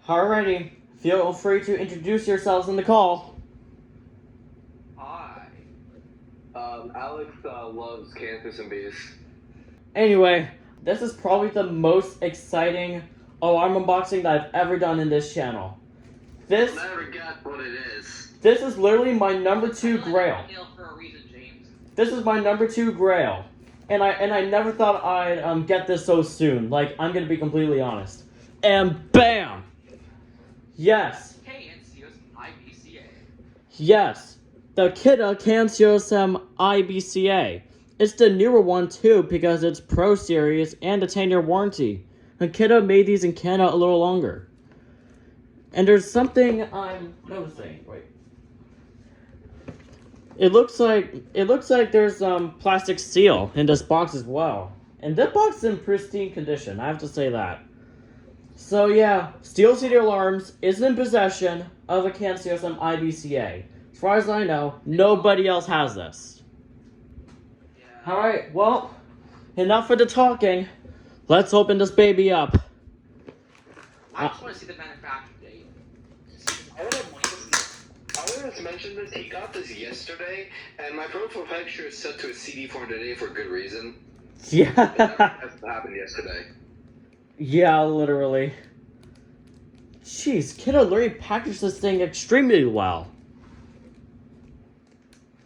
Alrighty, feel free to introduce yourselves in the call. Hi. Alex loves KN-COSM-IBCA. Anyway, this is probably the most exciting alarm unboxing that I've ever done in this channel. I'll never guess what it is. This is literally my number 2 grail. This is my number 2 grail. And I never thought I'd get this so soon. Like, I'm gonna be completely honest. And BAM! Yes. KN-COSM-IBCA. Yes. The Kidde KN-COSM-IBCA. It's the newer one too because it's Pro Series and a 10-year warranty. And Kidde made these in Canada a little longer. And there's something I'm noticing. Wait. It looks like there's plastic seal in this box as well. And this box is in pristine condition, I have to say that. So yeah, Steel City Alarms is in possession of a KN-COSM-IBCA. As far as I know, nobody else has this. Yeah. Alright, well, enough of the talking. Let's open this baby up. I just want to see the manufacturer date. I wanted to mention this. He got this yesterday, and my profile picture is set to a CD form today for good reason. Yeah. That happened yesterday. Yeah, literally. Jeez, Kidde literally packaged this thing extremely well.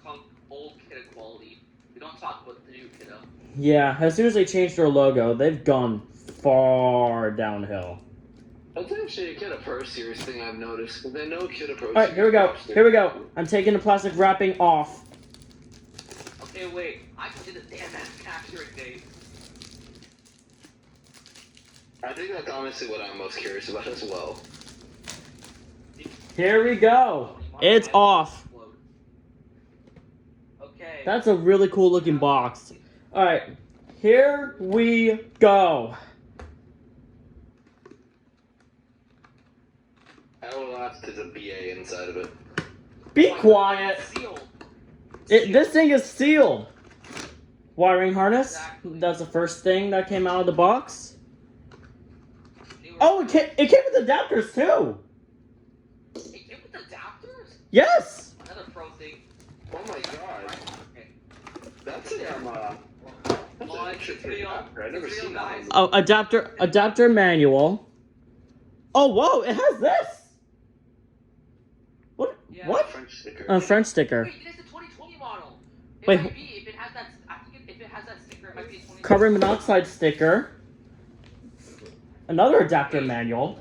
Called old Kidde quality. We don't talk about the new Kidde. Yeah, as soon as they changed their logo, they've gone far downhill. That's actually a Kidde Pro Series thing I've noticed. Because I know Kidde Pro Series. Alright, here we go. Here we go. I'm taking the plastic wrapping off. Okay, wait. I can do the damn manufacturing date. I think that's honestly what I'm most curious about as well. Here we go. It's off. Okay. That's a really cool looking box. Alright, here we go. How last is a BA inside of it? Be quiet. Sealed. This thing is sealed. Wiring harness. That's the first thing that came out of the box. Oh, it came with adapters too. It came with adapters? Yes. Another pro thing. Oh my god. That's an interesting adapter. I've never seen that. Oh, adapter manual. Oh, whoa! It has this. What? Yeah, What? French sticker. A French sticker. Wait, it is the 2020 model. It Wait. might be if it has that. I think if it has that sticker, it might be a 2020. Carbon monoxide sticker. Another adapter manual.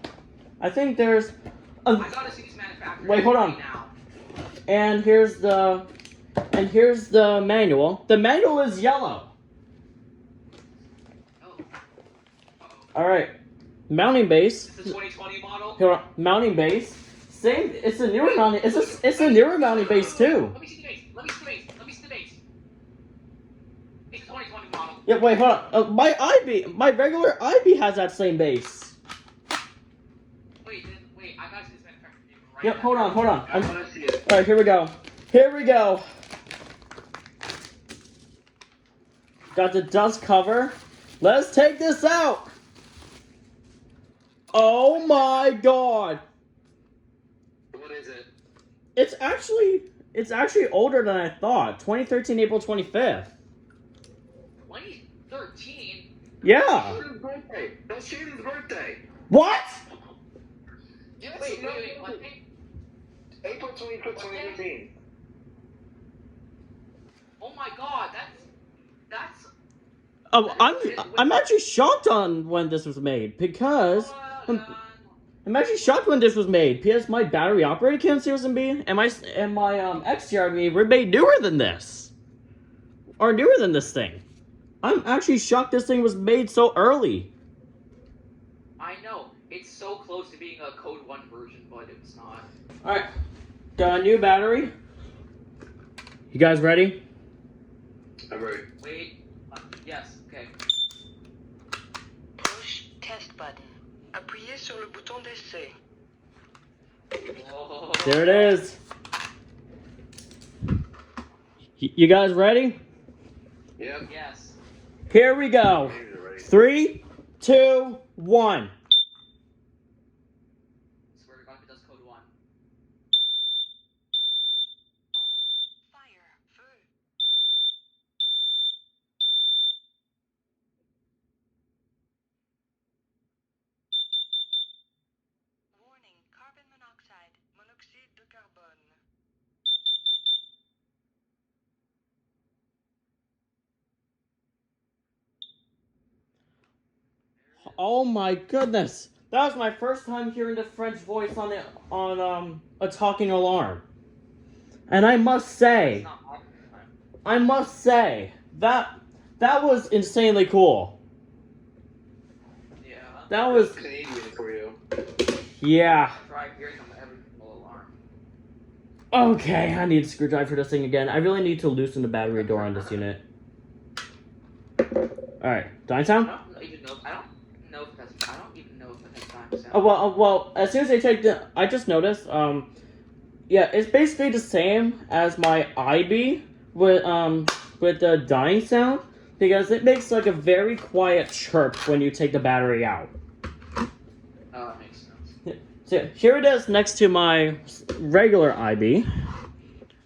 I think there's. I gotta see these manufacturers. Wait, hold on. Now. And here's the manual. The manual is yellow. Oh. All right. Mounting base. This is the 2020 model. Here, mounting base. Same. It's a newer mounting. It's a newer mounting base too. Let me see the base. Let me see the base. Let me see the base. It's 2020 model. Yeah. Wait. Hold on. My regular IB has that same base. Wait. I gotta see this manufacturer right Yep. now. Hold on. I wanna see it. All right. Here we go. Here we go. Got the dust cover. Let's take this out. Oh my god. What is it? It's actually older than I thought. 2013, April 25th. 2013? Yeah. Shaden's birthday. That's Shaden's birthday. What? Yes, wait, what day? April 25th, 2013. Oh my god, that's Oh, I'm actually shocked on when this was made because I'm actually shocked when this was made because my battery operated KN-COSM-IBCA and my XTRB were made newer than this, or newer than this thing. I'm actually shocked this thing was made so early. I know it's so close to being a Code 1 version, but it's not. All right, got a new battery. You guys ready? I'm ready. Wait. Yes. Okay. Push test button. Appuyez sur le bouton d'essai. Whoa. There it is. You guys ready? Yep. Yes. Here we go. 3, 2, 1. Oh my goodness. That was my first time hearing the French voice on a talking alarm. And I must say that was insanely cool. Yeah. That was Canadian for you. yeah. Try hearing them every single alarm. Okay, I need a screwdriver for this thing again. I really need to loosen the battery door on this unit. Alright, dying sound? I don't even know if that has time sound. Oh well, as soon as I take the, I just noticed, yeah, it's basically the same as my IB with the dying sound, because it makes like a very quiet chirp when you take the battery out. Oh, that makes sense. So here it is next to my regular IB.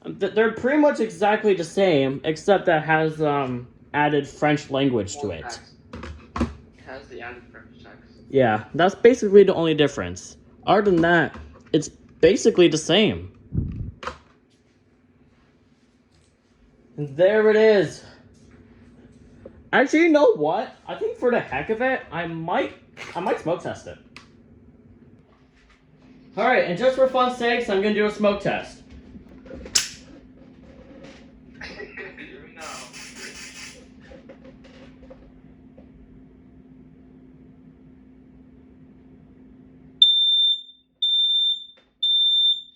They're pretty much exactly the same, except that has added French language to it. It has the added French text. Yeah, that's basically the only difference. Other than that, it's basically the same. And there it is. Actually, you know what? I think for the heck of it, I might smoke test it. Alright, and just for fun's sakes, I'm gonna do a smoke test. No.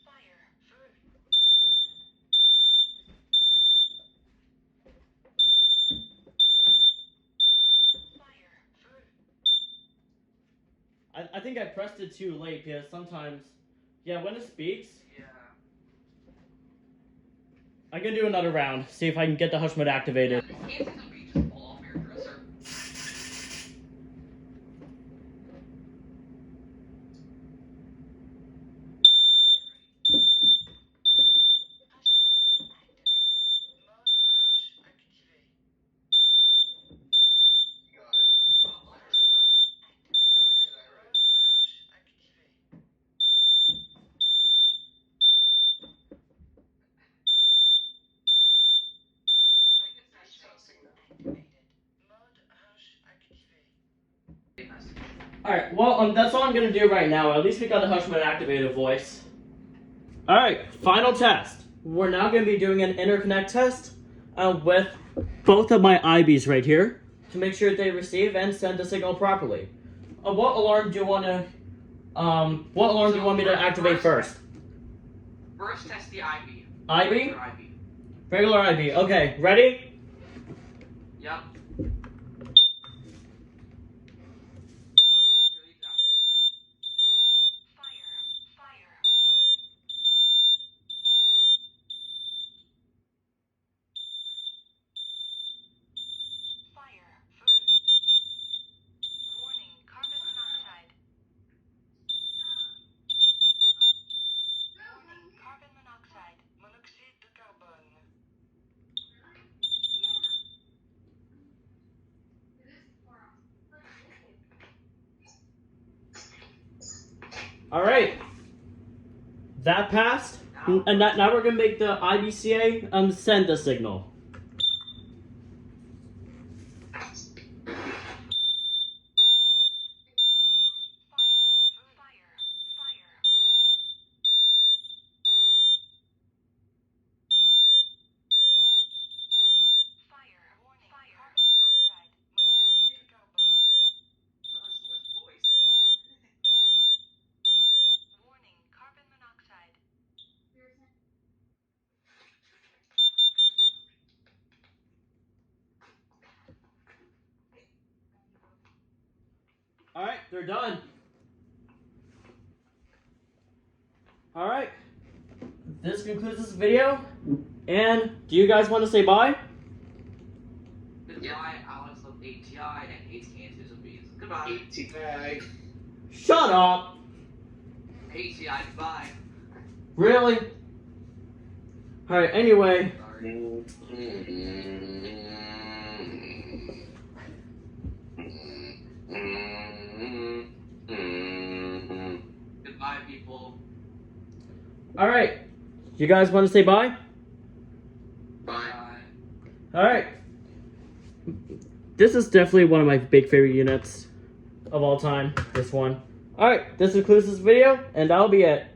Fire. Feu. Fire. Feu. I think I pressed it too late because sometimes, yeah, when it speaks, Yeah. I can do another round, see if I can get the hush mode activated. This game doesn't be just fall off your dresser. Hush mode activated. Mode hush activé. Got it. Hush mode activated. No, it did. I heard it. Mode hush activé. I guess Hush that's mode that. activated. Mode hush activé. Alright, well, that's all I'm gonna do right now. At least we got the hush mode activated voice. Alright, final test. We're now gonna be doing an interconnect test with both of my IBs right here to make sure they receive and send the signal properly. What alarm do you want me to activate first? First, test the IB. IB? Regular IB. Regular IB. Okay, ready? Yep. Fire. Fire. Feu. Fire. Feu. Warning. Carbon monoxide. Warning. Carbon monoxide. Monoxide de carbone. Alright. That passed. And now we're gonna make the IBCA send the signal. Fire. Feu. Fire. Fire. Fire. Warning. Fire. Carbon monoxide. Monoxide de carbone. Warning. Carbon monoxide. Alright, they're done. Alright. This concludes this video. And do you guys want to say bye? Goodbye, Alex of ATI and KN-COSM-IBCA. Goodbye. ATI. Shut up! ATI, goodbye. Really? Alright, anyway. Sorry. Goodbye, people. Alright. You guys want to say bye? Bye. Alright. This is definitely one of my big favorite units. of all time. This one. Alright, this concludes this video, and that'll be it.